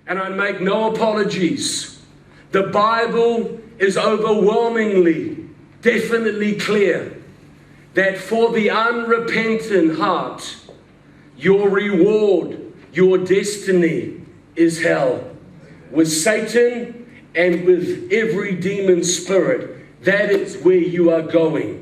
And I make no apologies. The Bible is overwhelmingly, definitely clear that for the unrepentant heart, your reward, your destiny is hell. With Satan and with every demon spirit, that is where you are going.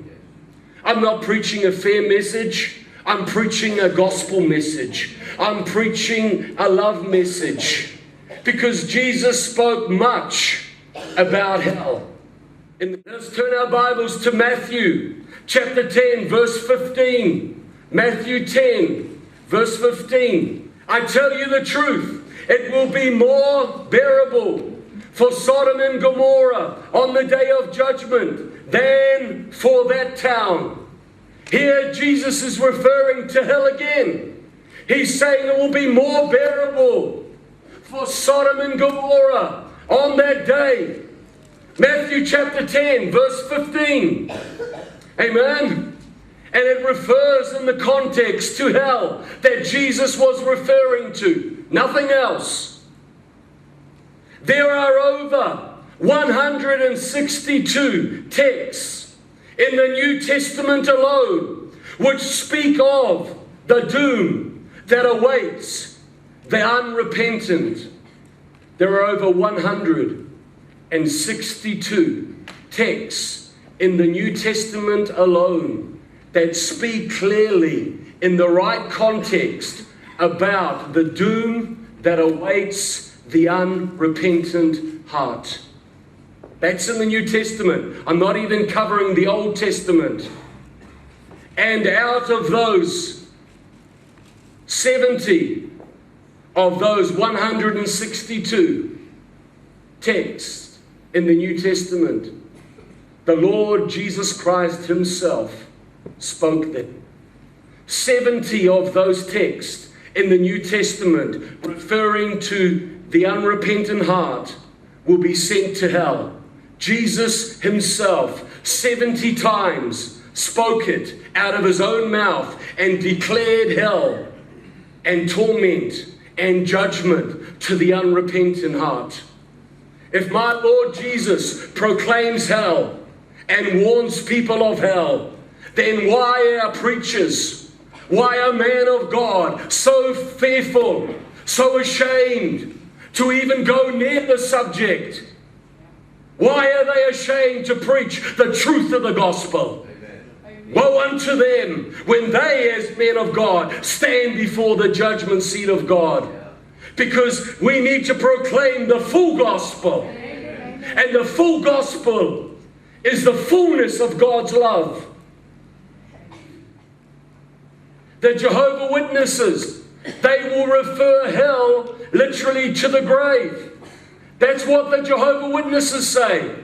I'm not preaching a fair message. I'm preaching a gospel message. I'm preaching a love message. Because Jesus spoke much about hell. Let's turn our Bibles to Matthew chapter 10, verse 15. Matthew 10, verse 15. I tell you the truth, it will be more bearable for Sodom and Gomorrah on the day of judgment than for that town. Here Jesus is referring to hell again. He's saying it will be more bearable for Sodom and Gomorrah on that day. Matthew chapter 10, verse 15. Amen. And it refers in the context to hell that Jesus was referring to. Nothing else. There are over 162 texts in the New Testament alone which speak of the doom that awaits the unrepentant. There are over 162 texts in the New Testament alone that speak clearly in the right context about the doom that awaits the unrepentant heart. That's in the New Testament. I'm not even covering the Old Testament. And out of those 70 of those 162 texts in the New Testament, the Lord Jesus Christ himself spoke them. 70 of those texts in the New Testament referring to the unrepentant heart will be sent to hell. Jesus himself 70 times spoke it out of his own mouth and declared hell and torment and judgment to the unrepentant heart. If my Lord Jesus proclaims hell and warns people of hell, then why are preachers, why are men of God so fearful, so ashamed to even go near the subject? Why are they ashamed to preach the truth of the gospel? Amen. Woe unto them when they, as men of God, stand before the judgment seat of God. Because we need to proclaim the full gospel. Amen. And the full gospel is the fullness of God's love. The Jehovah's Witnesses, they will refer hell literally to the grave. That's what the Jehovah's Witnesses say.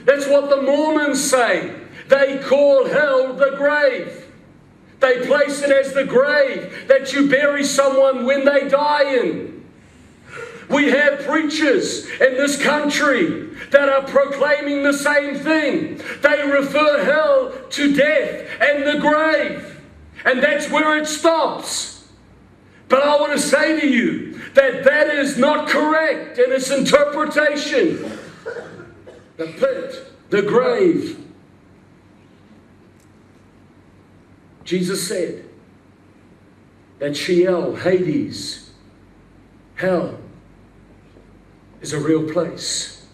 That's what the Mormons say. They call hell the grave. They place it as the grave that you bury someone when they die in. We have preachers in this country that are proclaiming the same thing. They refer hell to death and the grave. And that's where it stops. But I want to say to you that that is not correct in its interpretation. The pit, the grave. Jesus said that Sheol, Hades, hell, is a real place.